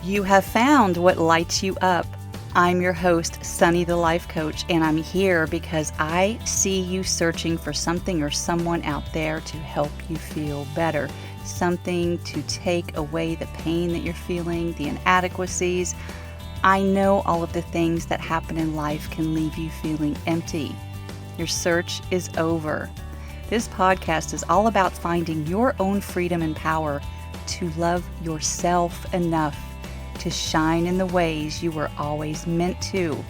You have found what lights you up. I'm your host, Sunny the Life Coach, and I'm here because I see you searching for something or someone out there to help you feel better. Something to take away the pain that you're feeling, the inadequacies. I know all of the things that happen in life can leave you feeling empty. Your search is over. This podcast is all about finding your own freedom and power to love yourself enough to shine in the ways you were always meant to,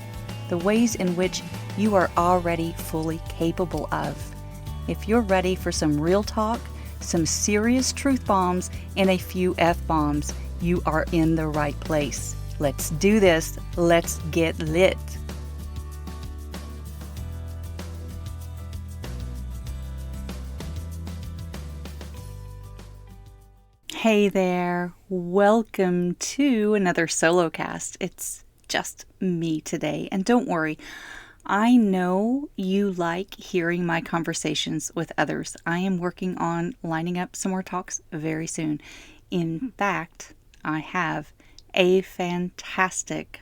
the ways in which you are already fully capable of. If you're ready for some real talk, some serious truth bombs, and a few F-bombs, you are in the right place. Let's do this. Let's get lit. Hey there, welcome to another solo cast. It's just me today, and don't worry, I know you like hearing my conversations with others. I am working on lining up some more talks very soon. In fact, I have a fantastic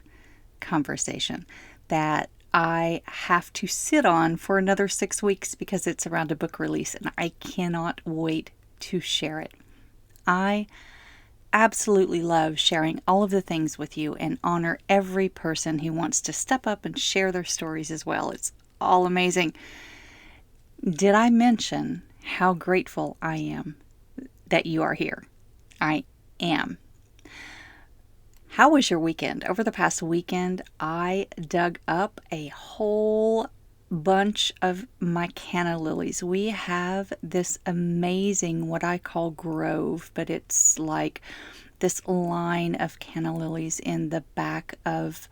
conversation that I have to sit on for another 6 weeks because it's around a book release, and I cannot wait to share it. I absolutely love sharing all of the things with you and honor every person who wants to step up and share their stories as well. It's all amazing. Did I mention how grateful I am that you are here? I am. How was your weekend? Over the past weekend, I dug up a whole bunch of my canna lilies. We have this amazing, what I call grove, but it's like this line of canna lilies in the back of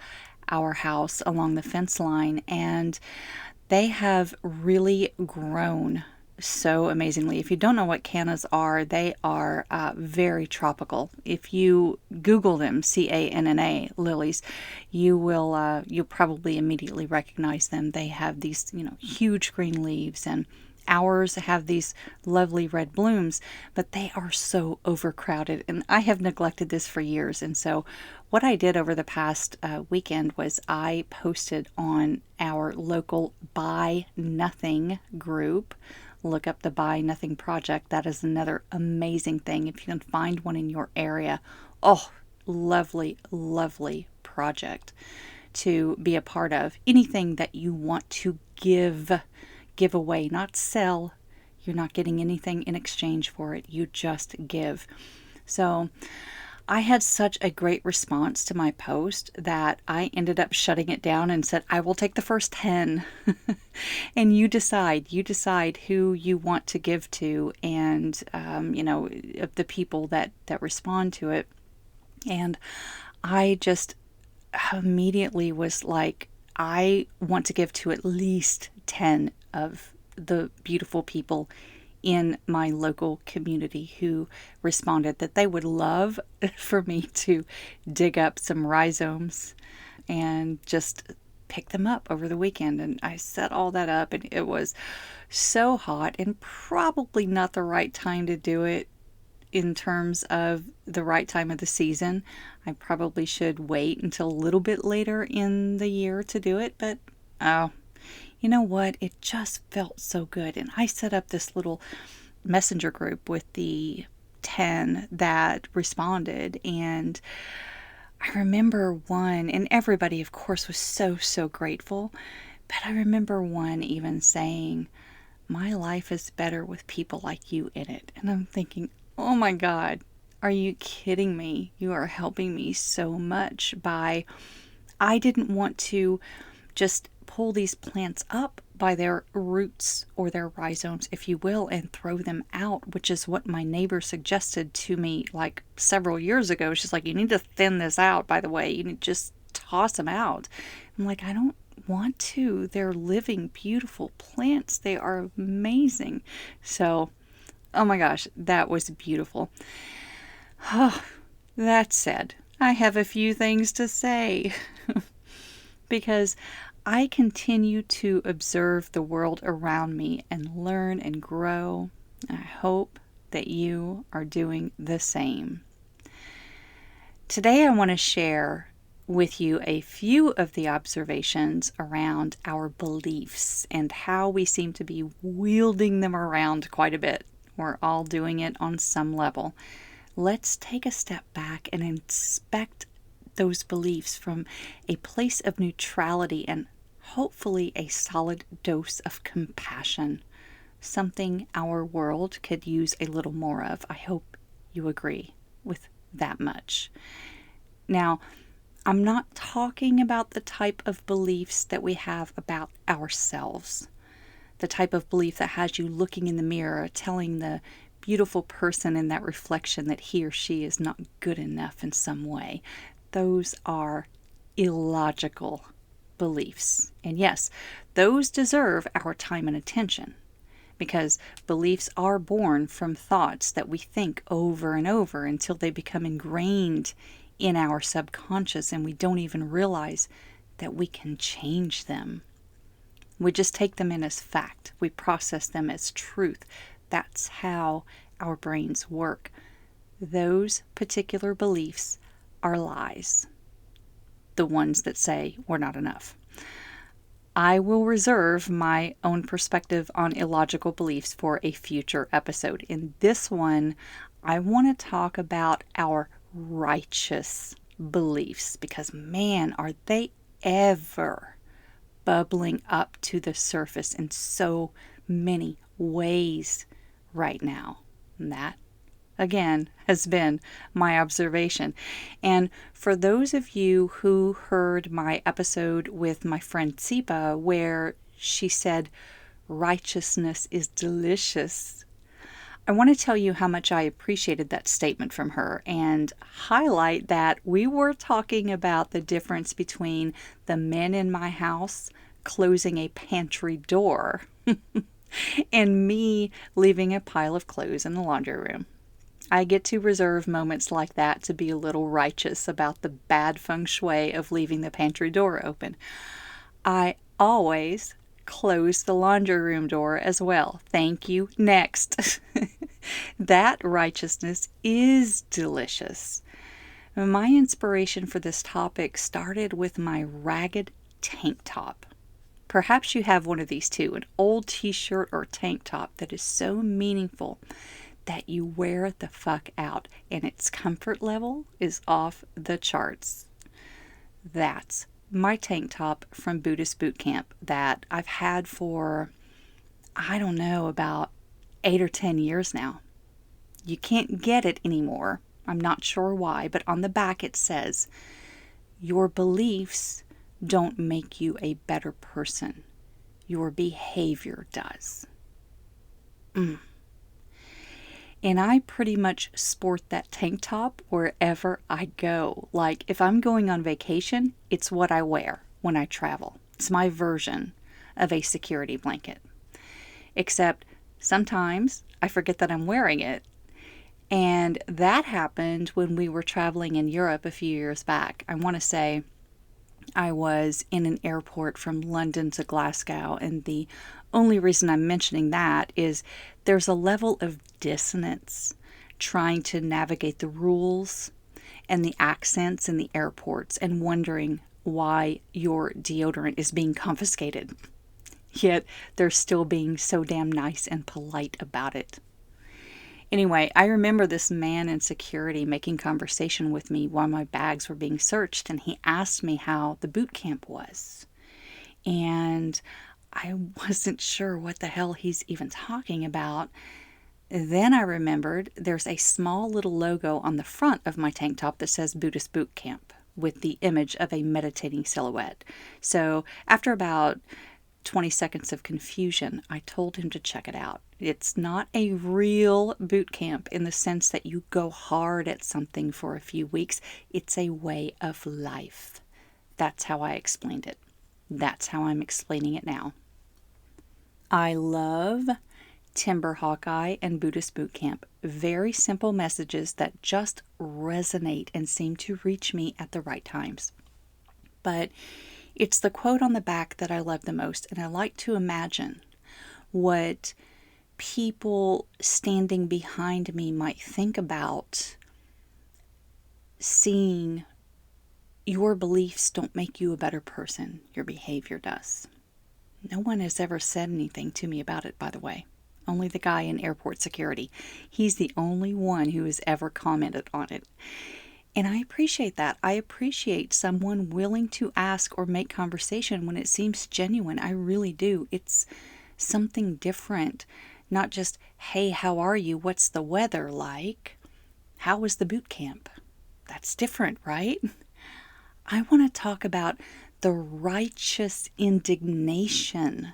our house along the fence line, and they have really grown so amazingly. If you don't know what cannas are, they are very tropical. If you Google them, C-A-N-N-A lilies, you'll probably immediately recognize them. They have these, huge green leaves, and ours have these lovely red blooms, but they are so overcrowded, and I have neglected this for years. And so what I did over the past weekend was I posted on our local Buy Nothing group. Look up the Buy Nothing Project. That is another amazing thing if you can find one in your area. Oh, lovely, lovely project to be a part of. Anything that you want to give away, not sell. You're not getting anything in exchange for it. You just give. So I had such a great response to my post that I ended up shutting it down and said, I will take the first 10. And you decide who you want to give to, and, of the people that respond to it. And I just immediately was like, I want to give to at least 10 of the beautiful people in my local community who responded that they would love for me to dig up some rhizomes and just pick them up over the weekend. And I set all that up, and it was so hot and probably not the right time to do it in terms of the right time of the season. I probably should wait until a little bit later in the year to do it, but you know what? It just felt so good. And I set up this little messenger group with the 10 that responded. And I remember one, and everybody, of course, was so, so grateful. But I remember one even saying, my life is better with people like you in it. And I'm thinking, oh my God, are you kidding me? You are helping me so much by, I didn't want to just pull these plants up by their roots or their rhizomes, if you will, and throw them out, which is what my neighbor suggested to me like several years ago. She's like, you need to thin this out, by the way. You need to just toss them out. I'm like, I don't want to. They're living, beautiful plants. They are amazing. So, oh my gosh, that was beautiful. Oh, that said, I have a few things to say because I continue to observe the world around me and learn and grow. I hope that you are doing the same. Today I want to share with you a few of the observations around our beliefs and how we seem to be wielding them around quite a bit. We're all doing it on some level. Let's take a step back and inspect those beliefs from a place of neutrality and hopefully a solid dose of compassion. Something our world could use a little more of. I hope you agree with that much. Now, I'm not talking about the type of beliefs that we have about ourselves, the type of belief that has you looking in the mirror, telling the beautiful person in that reflection that he or she is not good enough in some way. Those are illogical beliefs. And yes, those deserve our time and attention, because beliefs are born from thoughts that we think over and over until they become ingrained in our subconscious and we don't even realize that we can change them. We just take them in as fact. We process them as truth. That's how our brains work. Those particular beliefs are lies. The ones that say we're not enough. I will reserve my own perspective on illogical beliefs for a future episode. In this one, I want to talk about our righteous beliefs, because man, are they ever bubbling up to the surface in so many ways right now. And that, again, has been my observation. And for those of you who heard my episode with my friend Tsipa, where she said, righteousness is delicious, I want to tell you how much I appreciated that statement from her and highlight that we were talking about the difference between the men in my house closing a pantry door and me leaving a pile of clothes in the laundry room. I get to reserve moments like that to be a little righteous about the bad feng shui of leaving the pantry door open. I always close the laundry room door as well. Thank you. Next. That righteousness is delicious. My inspiration for this topic started with my ragged tank top. Perhaps you have one of these too, an old t-shirt or tank top that is so meaningful that you wear it the fuck out and its comfort level is off the charts. That's my tank top from Buddhist Boot Camp that I've had for, I don't know, about 8 or 10 years now. You can't get it anymore. I'm not sure why, but on the back it says, your beliefs don't make you a better person. Your behavior does. And I pretty much sport that tank top wherever I go. Like if I'm going on vacation, it's what I wear when I travel. It's my version of a security blanket. Except sometimes I forget that I'm wearing it. And that happened when we were traveling in Europe a few years back. I want to say I was in an airport from London to Glasgow, and the only reason I'm mentioning that is there's a level of dissonance trying to navigate the rules and the accents in the airports and wondering why your deodorant is being confiscated. Yet they're still being so damn nice and polite about it. Anyway, I remember this man in security making conversation with me while my bags were being searched, and he asked me how the boot camp was. And I wasn't sure what the hell he's even talking about. Then I remembered there's a small little logo on the front of my tank top that says Buddhist Boot Camp with the image of a meditating silhouette. So after about 20 seconds of confusion, I told him to check it out. It's not a real boot camp in the sense that you go hard at something for a few weeks. It's a way of life. That's how I explained it. That's how I'm explaining it now. I love Timber Hawkeye and Buddhist Boot Camp. Very simple messages that just resonate and seem to reach me at the right times. But it's the quote on the back that I love the most, and I like to imagine what people standing behind me might think about seeing your beliefs don't make you a better person, your behavior does. No one has ever said anything to me about it, by the way. Only the guy in airport security. He's the only one who has ever commented on it. And I appreciate that. I appreciate someone willing to ask or make conversation when it seems genuine. I really do. It's something different. Not just, hey, how are you? What's the weather like? How was the boot camp? That's different, right? I want to talk about the righteous indignation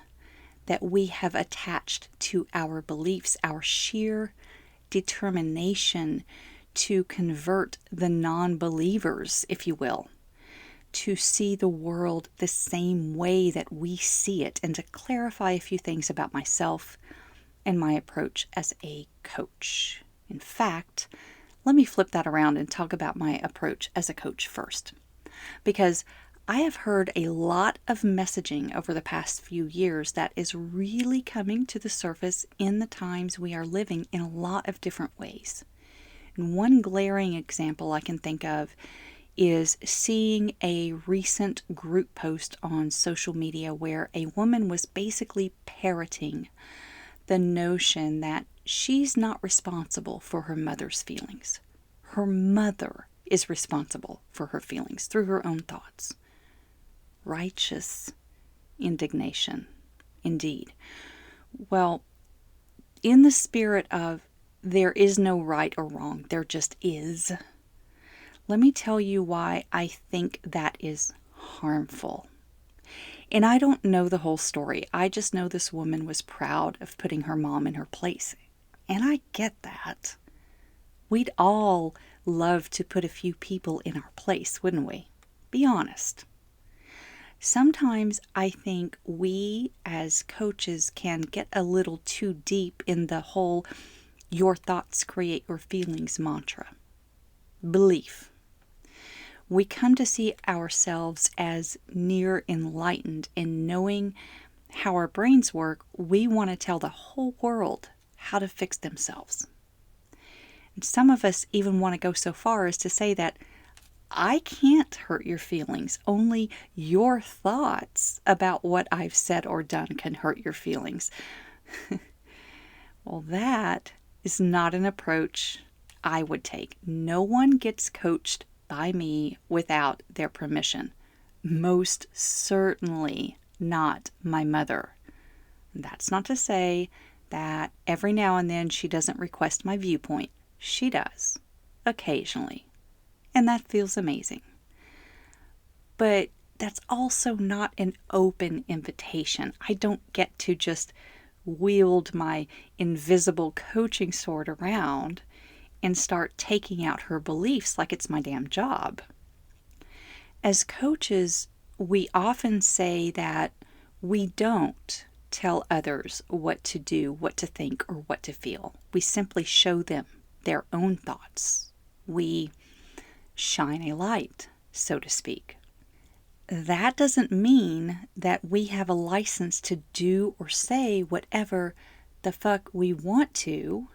that we have attached to our beliefs, our sheer determination to convert the non-believers, if you will, to see the world the same way that we see it, and to clarify a few things about myself and my approach as a coach. In fact, let me flip that around and talk about my approach as a coach first, because I have heard a lot of messaging over the past few years that is really coming to the surface in the times we are living in a lot of different ways. And one glaring example I can think of is seeing a recent group post on social media where a woman was basically parroting the notion that she's not responsible for her mother's feelings. Her mother is responsible for her feelings through her own thoughts. Righteous indignation, indeed. Well, in the spirit of there is no right or wrong, there just is, let me tell you why I think that is harmful. And I don't know the whole story. I just know this woman was proud of putting her mom in her place. And I get that. We'd all love to put a few people in our place, wouldn't we? Be honest. Sometimes I think we as coaches can get a little too deep in the whole your thoughts create your feelings mantra. Belief. We come to see ourselves as near enlightened, and knowing how our brains work, we want to tell the whole world how to fix themselves. And some of us even want to go so far as to say that I can't hurt your feelings. Only your thoughts about what I've said or done can hurt your feelings. Well, that is not an approach I would take. No one gets coached by me without their permission. Most certainly not my mother. That's not to say that every now and then she doesn't request my viewpoint. She does, occasionally. And that feels amazing. But that's also not an open invitation. I don't get to just wield my invisible coaching sword around and start taking out her beliefs like it's my damn job. As coaches, we often say that we don't tell others what to do, what to think, or what to feel. We simply show them their own thoughts. We shine a light, so to speak. That doesn't mean that we have a license to do or say whatever the fuck we want to,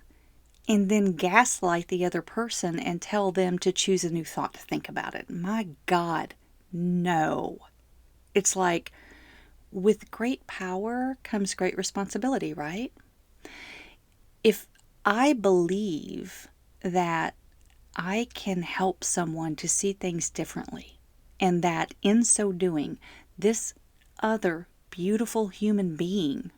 and then gaslight the other person and tell them to choose a new thought to think about it. My God, no. It's like, with great power comes great responsibility, right? If I believe that I can help someone to see things differently, and that in so doing, this other beautiful human being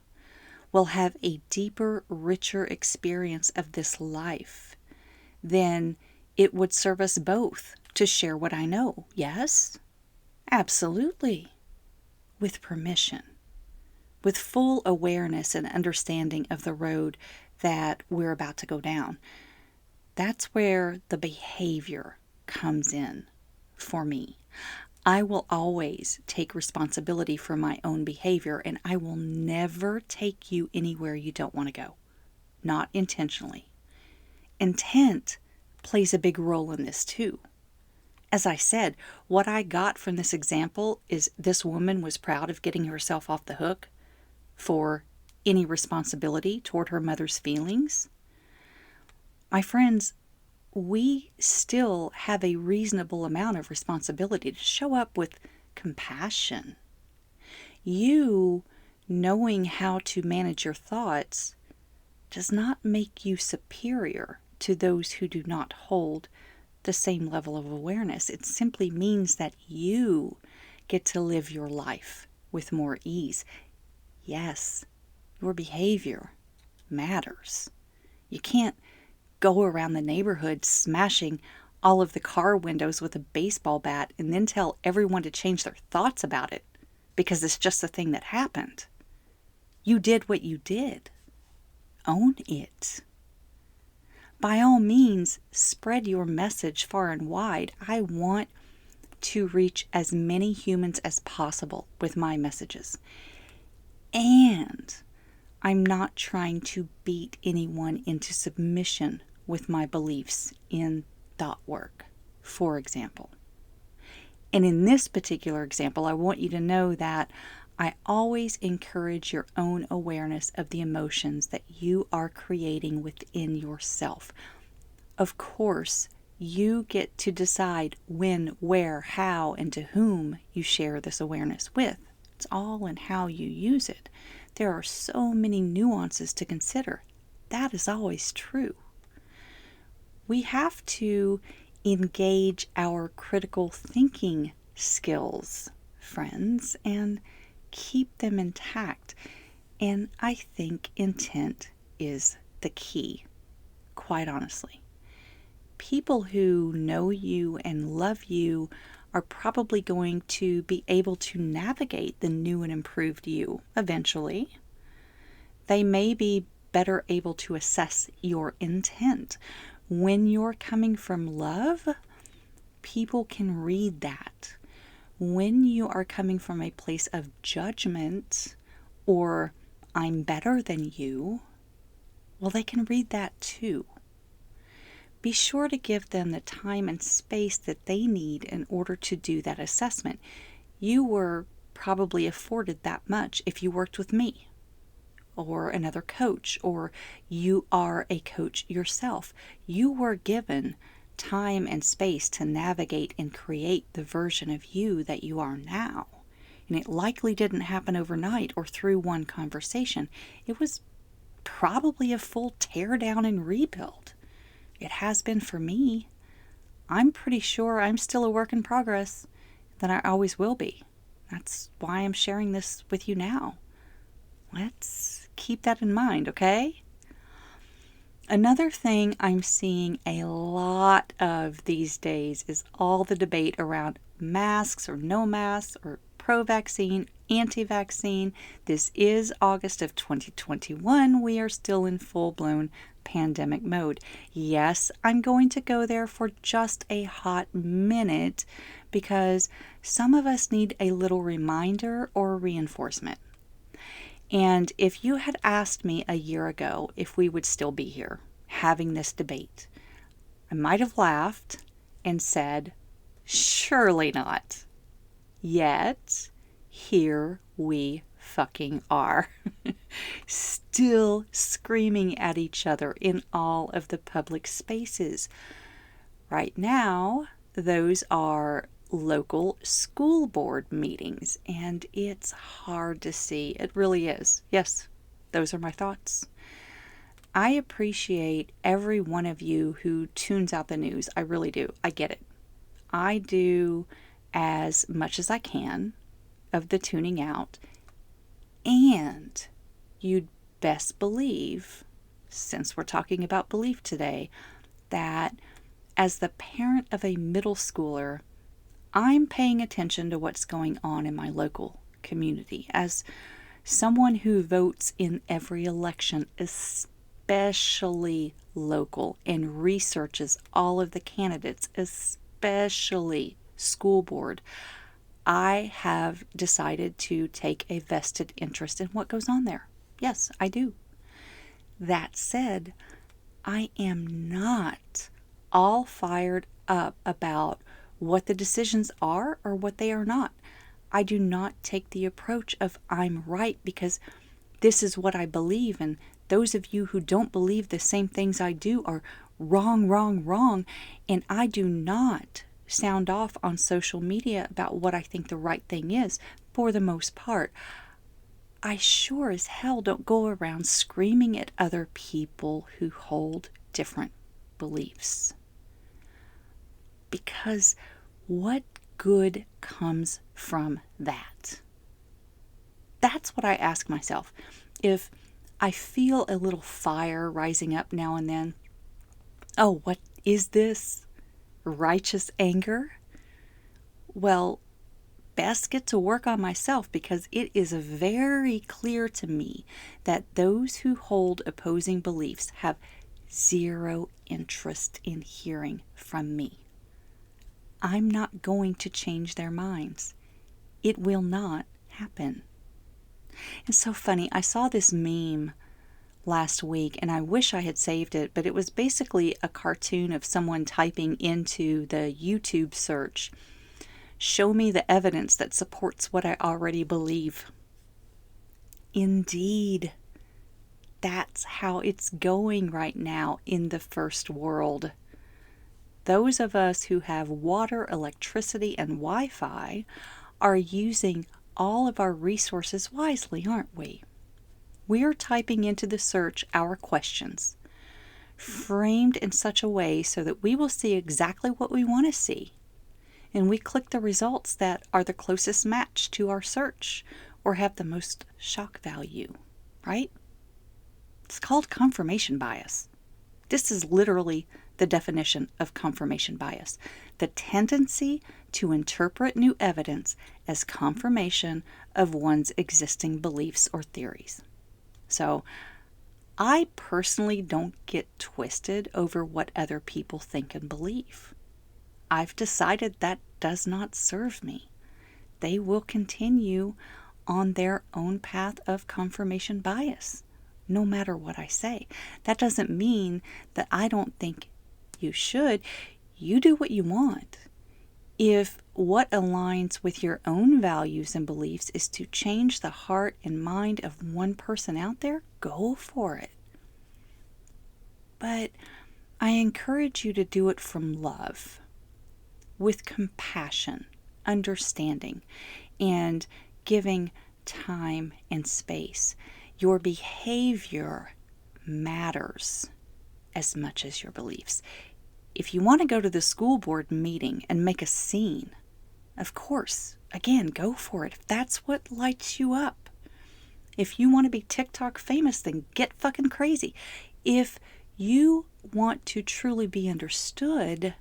will have a deeper, richer experience of this life, then it would serve us both to share what I know. Yes? Absolutely. With permission. With full awareness and understanding of the road that we're about to go down. That's where the behavior comes in for me. I will always take responsibility for my own behavior, and I will never take you anywhere you don't want to go. Not intentionally. Intent plays a big role in this too. As I said, what I got from this example is this woman was proud of getting herself off the hook for any responsibility toward her mother's feelings. My friends, we still have a reasonable amount of responsibility to show up with compassion. You knowing how to manage your thoughts does not make you superior to those who do not hold the same level of awareness. It simply means that you get to live your life with more ease. Yes, your behavior matters. You can't go around the neighborhood smashing all of the car windows with a baseball bat and then tell everyone to change their thoughts about it because it's just a thing that happened. You did what you did. Own it. By all means, spread your message far and wide. I want to reach as many humans as possible with my messages. And I'm not trying to beat anyone into submission with my beliefs in thought work, for example. And in this particular example, I want you to know that I always encourage your own awareness of the emotions that you are creating within yourself. Of course, you get to decide when, where, how, and to whom you share this awareness with. It's all in how you use it. There are so many nuances to consider. That is always true. We have to engage our critical thinking skills, friends, and keep them intact. And I think intent is the key, quite honestly. People who know you and love you are probably going to be able to navigate the new and improved you eventually. They may be better able to assess your intent. When you're coming from love, people can read that. When you are coming from a place of judgment or I'm better than you, well, they can read that too. Be sure to give them the time and space that they need in order to do that assessment. You were probably afforded that much if you worked with me or another coach, or you are a coach yourself. You were given time and space to navigate and create the version of you that you are now. And it likely didn't happen overnight or through one conversation. It was probably a full tear down and rebuild. It has been for me. I'm pretty sure I'm still a work in progress, that I always will be. That's why I'm sharing this with you now. Let's keep that in mind, okay? Another thing I'm seeing a lot of these days is all the debate around masks or no masks or pro-vaccine, anti-vaccine. This is August of 2021. We are still in full-blown pandemic mode. Yes, I'm going to go there for just a hot minute because some of us need a little reminder or reinforcement. And if you had asked me a year ago if we would still be here having this debate, I might have laughed and said, surely not. Yet, here we fucking are. Still screaming at each other in all of the public spaces. Right now, those are local school board meetings, and it's hard to see. It really is. Yes, those are my thoughts. I appreciate every one of you who tunes out the news. I really do. I get it. I do as much as I can of the tuning out, and you'd best believe, since we're talking about belief today, that as the parent of a middle schooler, I'm paying attention to what's going on in my local community. As someone who votes in every election, especially local, and researches all of the candidates, especially school board, I have decided to take a vested interest in what goes on there. Yes, I do. That said, I am not all fired up about what the decisions are or what they are not. I do not take the approach of I'm right because this is what I believe, and those of you who don't believe the same things I do are wrong, wrong, wrong. And I do not sound off on social media about what I think the right thing is for the most part. I sure as hell don't go around screaming at other people who hold different beliefs. Because what good comes from that? That's what I ask myself. If I feel a little fire rising up now and then, oh, what is this? Righteous anger? Well, best get to work on myself, because it is very clear to me that those who hold opposing beliefs have zero interest in hearing from me. I'm not going to change their minds. It will not happen. It's so funny. I saw this meme last week and I wish I had saved it, but it was basically a cartoon of someone typing into the YouTube search, "Show me the evidence that supports what I already believe." Indeed, that's how it's going right now in the first world. Those of us who have water, electricity, and Wi-Fi are using all of our resources wisely, aren't we? We're typing into the search our questions, framed in such a way so that we will see exactly what we want to see. And we click the results that are the closest match to our search or have the most shock value, right? It's called confirmation bias. This is literally the definition of confirmation bias: the tendency to interpret new evidence as confirmation of one's existing beliefs or theories. So, I personally don't get twisted over what other people think and believe. I've decided that does not serve me. They will continue on their own path of confirmation bias, no matter what I say. That doesn't mean that I don't think you should. You do what you want. If what aligns with your own values and beliefs is to change the heart and mind of one person out there, go for it. But I encourage you to do it from love, with compassion, understanding, and giving time and space. Your behavior matters as much as your beliefs. If you want to go to the school board meeting and make a scene, of course, again, go for it. If that's what lights you up. If you want to be TikTok famous, then get fucking crazy. If you want to truly be understood,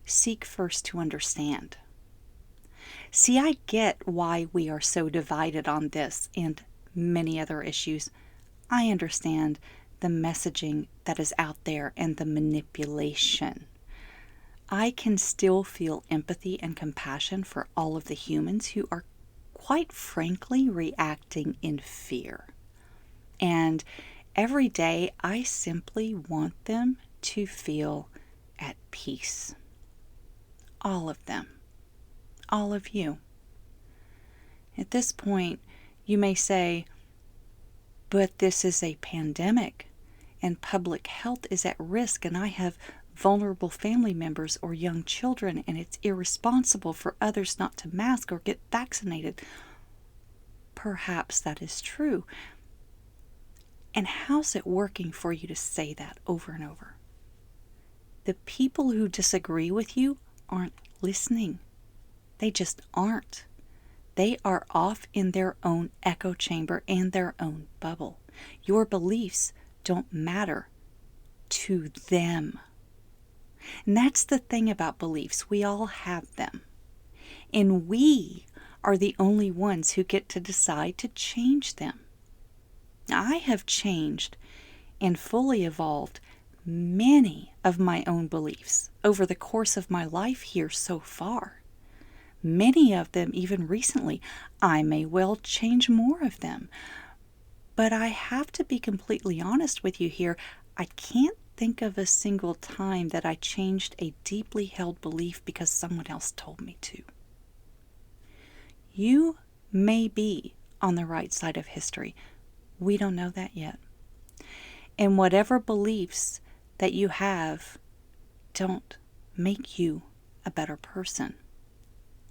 seek first to understand. See, I get why we are so divided on this and many other issues. I understand the messaging that is out there and the manipulation. I can still feel empathy and compassion for all of the humans who are, quite frankly, reacting in fear. And every day I simply want them to feel at peace. All of them. All of you. At this point, you may say, but this is a pandemic and public health is at risk, and I have vulnerable family members or young children, and it's irresponsible for others not to mask or get vaccinated. Perhaps that is true. And how's it working for you to say that over and over? The people who disagree with you aren't listening. They just aren't. They are off in their own echo chamber and their own bubble. Your beliefs don't matter to them. And that's the thing about beliefs. We all have them. And we are the only ones who get to decide to change them. I have changed and fully evolved many of my own beliefs over the course of my life here so far. Many of them even recently. I may well change more of them. But I have to be completely honest with you here. I can't think of a single time that I changed a deeply held belief because someone else told me to. You may be on the right side of history. We don't know that yet. And whatever beliefs that you have don't make you a better person.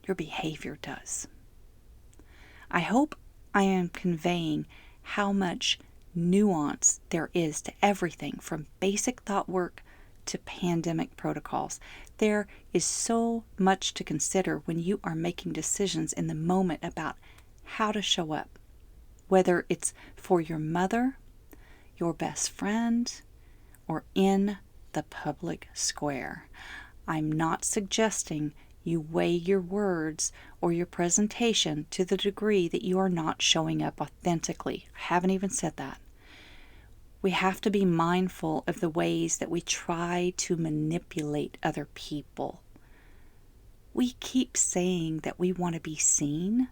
Your behavior does. I hope I am conveying how much nuance there is to everything from basic thought work to pandemic protocols. There is so much to consider when you are making decisions in the moment about how to show up, whether it's for your mother, your best friend, or in the public square. I'm not suggesting you weigh your words or your presentation to the degree that you are not showing up authentically. I haven't even said that. We have to be mindful of the ways that we try to manipulate other people. We keep saying that we want to be seen,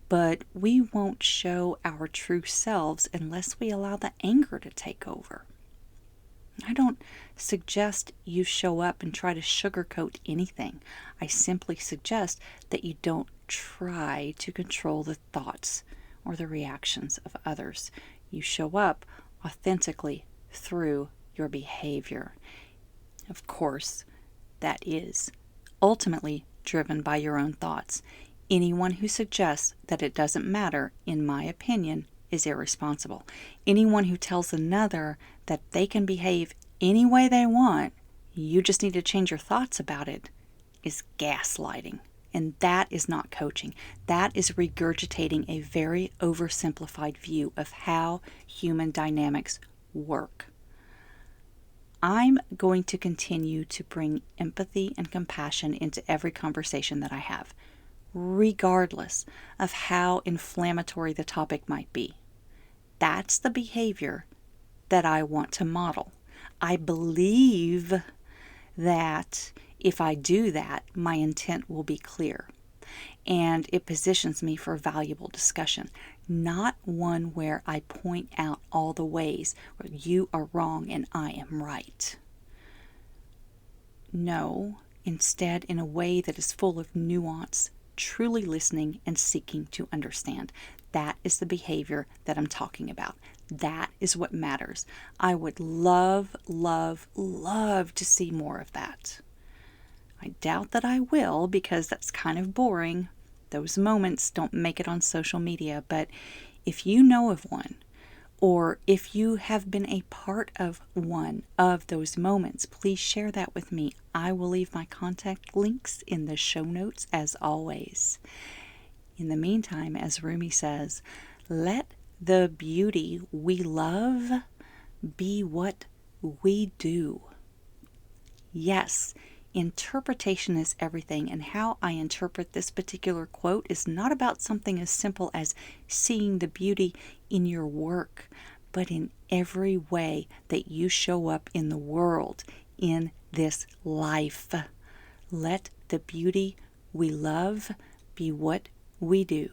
but we won't show our true selves unless we allow the anger to take over. I don't suggest you show up and try to sugarcoat anything. I simply suggest that you don't try to control the thoughts or the reactions of others. You show up authentically through your behavior. Of course, that is ultimately driven by your own thoughts. Anyone who suggests that it doesn't matter, in my opinion, is irresponsible. Anyone who tells another that they can behave any way they want, you just need to change your thoughts about it, is gaslighting. And that is not coaching. That is regurgitating a very oversimplified view of how human dynamics work. I'm going to continue to bring empathy and compassion into every conversation that I have, regardless of how inflammatory the topic might be. That's the behavior that I want to model. I believe that if I do that, my intent will be clear, and it positions me for valuable discussion, not one where I point out all the ways where you are wrong and I am right. No, instead in a way that is full of nuance, truly listening and seeking to understand. That is the behavior that I'm talking about. That is what matters. I would love, love, love to see more of that. I doubt that I will, because that's kind of boring. Those moments don't make it on social media, but if you know of one, or if you have been a part of one of those moments, please share that with me. I will leave my contact links in the show notes as always. In the meantime, as Rumi says, let the beauty we love be what we do. Yes, interpretation is everything, and how I interpret this particular quote is not about something as simple as seeing the beauty in your work, but in every way that you show up in the world, in this life. Let the beauty we love be what we do.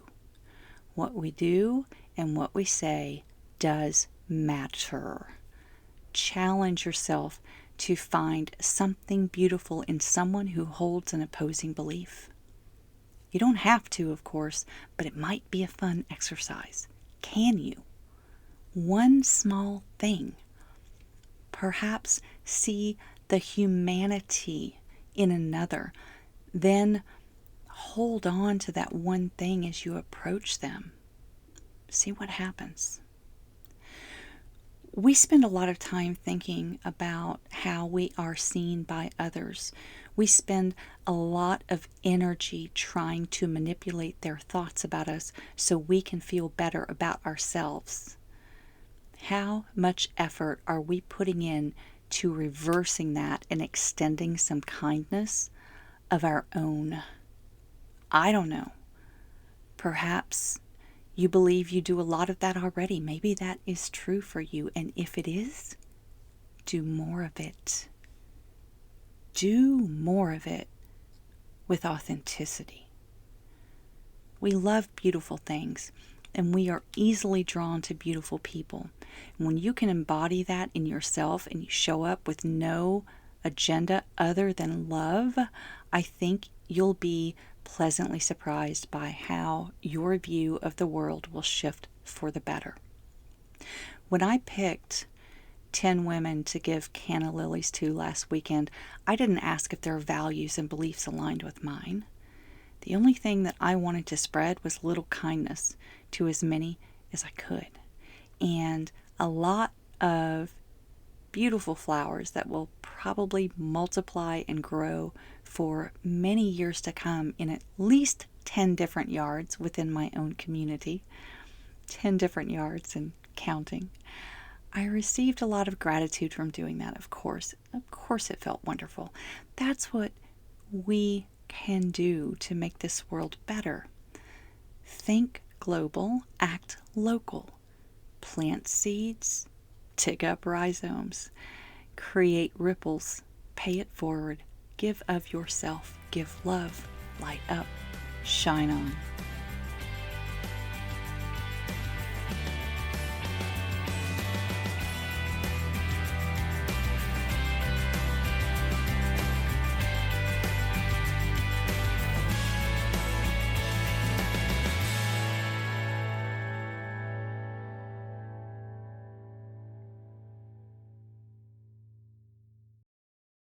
What we do and what we say does matter. Challenge yourself to find something beautiful in someone who holds an opposing belief. You don't have to, of course, but it might be a fun exercise. Can you? One small thing. Perhaps see the humanity in another. Then hold on to that one thing as you approach them. See what happens. We spend a lot of time thinking about how we are seen by others. We spend a lot of energy trying to manipulate their thoughts about us so we can feel better about ourselves. How much effort are we putting in to reversing that and extending some kindness of our own? I don't know. Perhaps you believe you do a lot of that already. Maybe that is true for you. And if it is, do more of it. Do more of it with authenticity. We love beautiful things, and we are easily drawn to beautiful people. And when you can embody that in yourself and you show up with no agenda other than love, I think you'll be pleasantly surprised by how your view of the world will shift for the better. When I picked 10 women to give canna lilies to last weekend, I didn't ask if their values and beliefs aligned with mine. The only thing that I wanted to spread was a little kindness to as many as I could. And a lot of beautiful flowers that will probably multiply and grow for many years to come in at least 10 different yards within my own community. 10 different yards and counting. I received a lot of gratitude from doing that, of course. Of course it felt wonderful. That's what we can do to make this world better. Think global, act local. Plant seeds, dig up rhizomes, create ripples, pay it forward, give of yourself, give love, light up, shine on.